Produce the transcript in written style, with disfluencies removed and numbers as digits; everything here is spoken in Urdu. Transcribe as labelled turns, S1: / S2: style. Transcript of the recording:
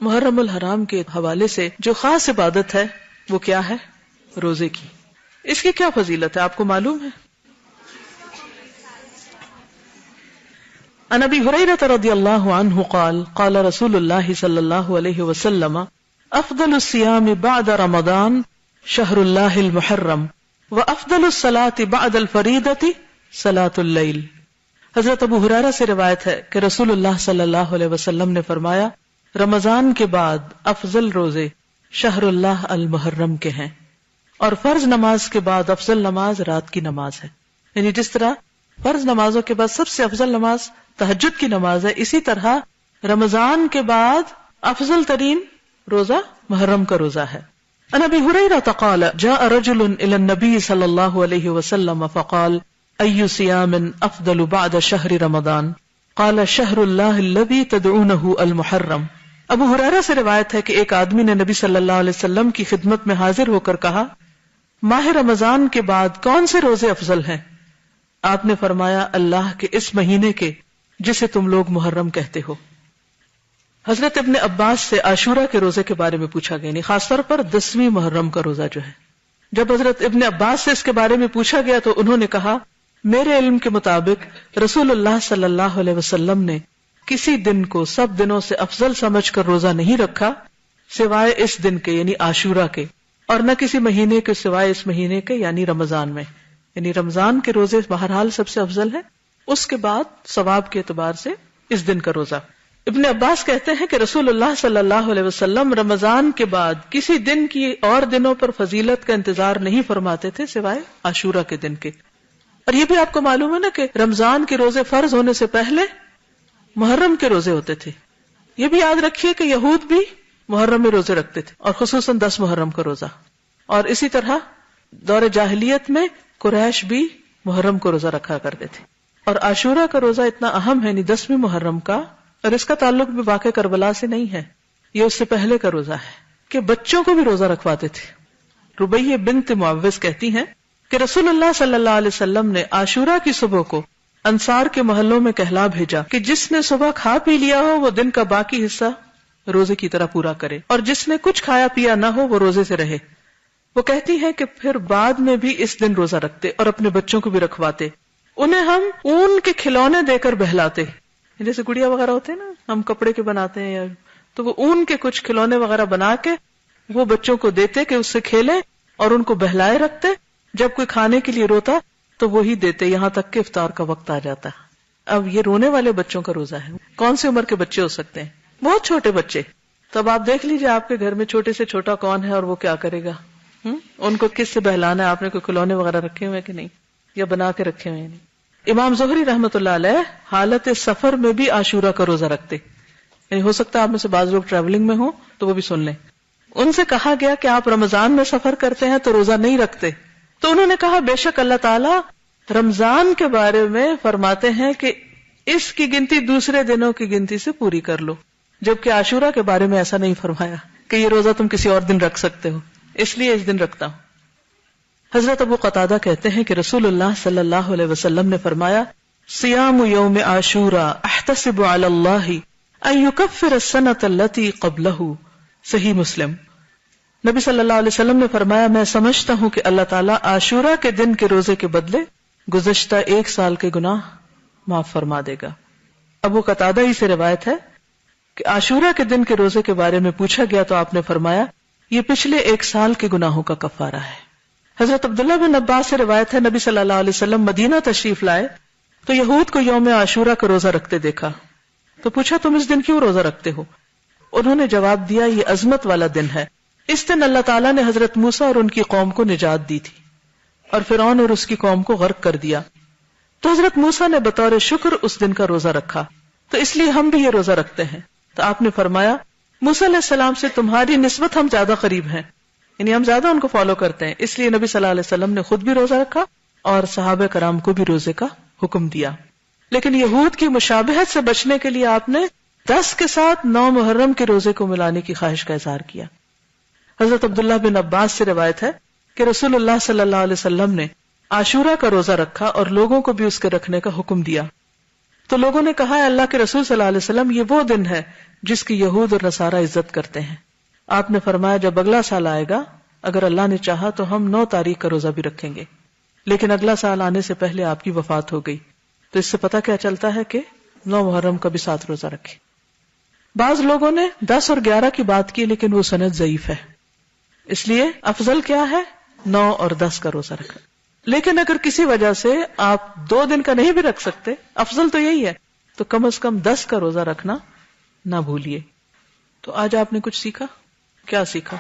S1: محرم الحرام کے حوالے سے جو خاص عبادت ہے وہ کیا ہے؟ روزے کی. اس کی کیا فضیلت ہے آپ کو معلوم ہے؟ عن ابی ہریرہ رضی اللہ عنہ قال قال رسول اللہ صلی اللہ علیہ وسلم افضل الصیام بعد رمضان شہر اللہ المحرم وافضل الصلاة بعد الفریضة صلاة اللیل. حضرت ابو ہریرہ سے روایت ہے کہ رسول اللہ صلی اللہ علیہ وسلم نے فرمایا رمضان کے بعد افضل روزے شہر اللہ المحرم کے ہیں، اور فرض نماز کے بعد افضل نماز رات کی نماز ہے. یعنی جس طرح فرض نمازوں کے بعد سب سے افضل نماز تہجد کی نماز ہے، اسی طرح رمضان کے بعد افضل ترین روزہ محرم کا روزہ ہے. عن ابی ہریرہ قال جاء رجل الى النبي صلی اللہ علیہ وسلم فقال ای صیام افضل بعد شہر رمضان قال شہر اللہ الذی تدعونہ المحرم. ابو ہریرہ سے روایت ہے کہ ایک آدمی نے نبی صلی اللہ علیہ وسلم کی خدمت میں حاضر ہو کر کہا ماہ رمضان کے بعد کون سے روزے افضل ہیں؟ آپ نے فرمایا اللہ کے اس مہینے کے جسے تم لوگ محرم کہتے ہو. حضرت ابن عباس سے عاشورہ کے روزے کے بارے میں پوچھا گیا، خاص طور پر 10ویں محرم کا روزہ جو ہے. جب حضرت ابن عباس سے اس کے بارے میں پوچھا گیا تو انہوں نے کہا میرے علم کے مطابق رسول اللہ صلی اللہ علیہ وسلم نے کسی دن کو سب دنوں سے افضل سمجھ کر روزہ نہیں رکھا سوائے اس دن کے یعنی عاشورہ کے، اور نہ کسی مہینے کے سوائے اس مہینے کے یعنی رمضان میں. یعنی رمضان کے روزے بہرحال سب سے افضل ہے، اس کے بعد ثواب کے اعتبار سے اس دن کا روزہ. ابن عباس کہتے ہیں کہ رسول اللہ صلی اللہ علیہ وسلم رمضان کے بعد کسی دن کی اور دنوں پر فضیلت کا انتظار نہیں فرماتے تھے سوائے عاشورہ کے دن کے. اور یہ بھی آپ کو معلوم ہے نا کہ رمضان کے روزے فرض ہونے سے پہلے محرم کے روزے ہوتے تھے. یہ بھی یاد رکھیے کہ یہود بھی محرم میں روزے رکھتے تھے، اور خصوصاً 10 محرم کا روزہ. اور اسی طرح دور جاہلیت میں قریش بھی محرم کو روزہ رکھا کرتے تھے. اور عاشورہ کا روزہ اتنا اہم ہے، یعنی 10ویں محرم کا، اور اس کا تعلق بھی واقع کربلا سے نہیں ہے، یہ اس سے پہلے کا روزہ ہے کہ بچوں کو بھی روزہ رکھواتے تھے. ربیہ بنت معوذ کہتی ہیں کہ رسول اللہ صلی اللہ علیہ وسلم نے عاشورہ کی صبح کو انصار کے محلوں میں کہلا بھیجا کہ جس نے صبح کھا پی لیا ہو وہ دن کا باقی حصہ روزے کی طرح پورا کرے، اور جس نے کچھ کھایا پیا نہ ہو وہ روزے سے رہے. وہ کہتی ہیں کہ پھر بعد میں بھی اس دن روزہ رکھتے اور اپنے بچوں کو بھی رکھواتے. انہیں ہم اون کے کھلونے دے کر بہلاتے، جیسے گڑیا وغیرہ ہوتے ہیں نا، ہم کپڑے کے بناتے ہیں، تو وہ اون کے کچھ کھلونے وغیرہ بنا کے وہ بچوں کو دیتے کہ اس سے کھیلیں، اور ان کو بہلائے رکھتے. جب کوئی کھانے کے لیے روتا تو وہی دیتے یہاں تک کہ افطار کا وقت آ جاتا. اب یہ رونے والے بچوں کا روزہ ہے. کون سی عمر کے بچے ہو سکتے ہیں؟ بہت چھوٹے بچے. تو اب آپ دیکھ لیجیے آپ کے گھر میں چھوٹے سے چھوٹا کون ہے اور وہ کیا کرے گا. ان کو کس سے بہلانا ہے؟ آپ نے کوئی کھلونے وغیرہ رکھے ہوئے کہ نہیں، یا بنا کے رکھے ہوئے نہیں. امام زہری رحمۃ اللہ علیہ حالت سفر میں بھی عاشورہ کا روزہ رکھتے. یعنی ہو سکتا ہے آپ میں سے بعض لوگ ٹریولنگ میں ہوں تو وہ بھی سن لیں. ان سے کہا گیا کہ آپ رمضان میں سفر کرتے ہیں تو روزہ نہیں رکھتے، تو انہوں نے کہا بے شک اللہ تعالیٰ رمضان کے بارے میں فرماتے ہیں کہ اس کی گنتی دوسرے دنوں کی گنتی سے پوری کر لو، جبکہ عاشورہ کے بارے میں ایسا نہیں فرمایا کہ یہ روزہ تم کسی اور دن رکھ سکتے ہو، اس لیے اس دن رکھتا ہوں. حضرت ابو قتادہ کہتے ہیں کہ رسول اللہ صلی اللہ علیہ وسلم نے فرمایا صیام یوم عاشوراء احتسب علی اللہ ان یکفر السنۃ التي قبلہ. صحیح مسلم. نبی صلی اللہ علیہ وسلم نے فرمایا میں سمجھتا ہوں کہ اللہ تعالیٰ عاشورہ کے دن کے روزے کے بدلے گزشتہ 1 سال کے گناہ معاف فرما دے گا. ابو قتادہ ہی سے روایت ہے کہ عاشورہ کے دن کے روزے کے بارے میں پوچھا گیا تو آپ نے فرمایا یہ پچھلے 1 سال کے گناہوں کا کفارہ ہے. حضرت عبداللہ بن عباس سے روایت ہے نبی صلی اللہ علیہ وسلم مدینہ تشریف لائے تو یہود کو یوم عاشورہ کا روزہ رکھتے دیکھا تو پوچھا تم اس دن کیوں روزہ رکھتے ہو؟ انہوں نے جواب دیا یہ عظمت والا دن ہے، اس دن اللہ تعالیٰ نے حضرت موسیٰ اور ان کی قوم کو نجات دی تھی اور فرعون اور اس کی قوم کو غرق کر دیا، تو حضرت موسیٰ نے بطور شکر اس دن کا روزہ رکھا، تو اس لیے ہم بھی یہ روزہ رکھتے ہیں. تو آپ نے فرمایا موسیٰ علیہ السلام سے تمہاری نسبت ہم زیادہ قریب ہیں، یعنی ہم زیادہ ان کو فالو کرتے ہیں، اس لیے نبی صلی اللہ علیہ وسلم نے خود بھی روزہ رکھا اور صحابہ کرام کو بھی روزے کا حکم دیا. لیکن یہود کی مشابہت سے بچنے کے لیے آپ نے 10 کے ساتھ 9 محرم کے روزے کو ملانے کی خواہش کا اظہار کیا. حضرت عبداللہ بن عباس سے روایت ہے کہ رسول اللہ صلی اللہ علیہ وسلم نے عاشورہ کا روزہ رکھا اور لوگوں کو بھی اس کے رکھنے کا حکم دیا. تو لوگوں نے کہا اللہ کے رسول صلی اللہ علیہ وسلم یہ وہ دن ہے جس کی یہود اور نصارہ عزت کرتے ہیں. آپ نے فرمایا جب اگلا سال آئے گا اگر اللہ نے چاہا تو ہم 9 تاریخ کا روزہ بھی رکھیں گے، لیکن اگلا سال آنے سے پہلے آپ کی وفات ہو گئی. تو اس سے پتہ کیا چلتا ہے کہ 9 محرم کا بھی 7 روزہ رکھے. بعض لوگوں نے 10 اور 11 کی بات کی لیکن وہ سند ضعیف ہے، اس لیے افضل کیا ہے 9 اور 10 کا روزہ رکھنا. لیکن اگر کسی وجہ سے آپ 2 دن کا نہیں بھی رکھ سکتے، افضل تو یہی ہے، تو کم از کم 10 کا روزہ رکھنا نہ بھولیے. تو آج آپ نے کچھ سیکھا؟ کیا سیکھا؟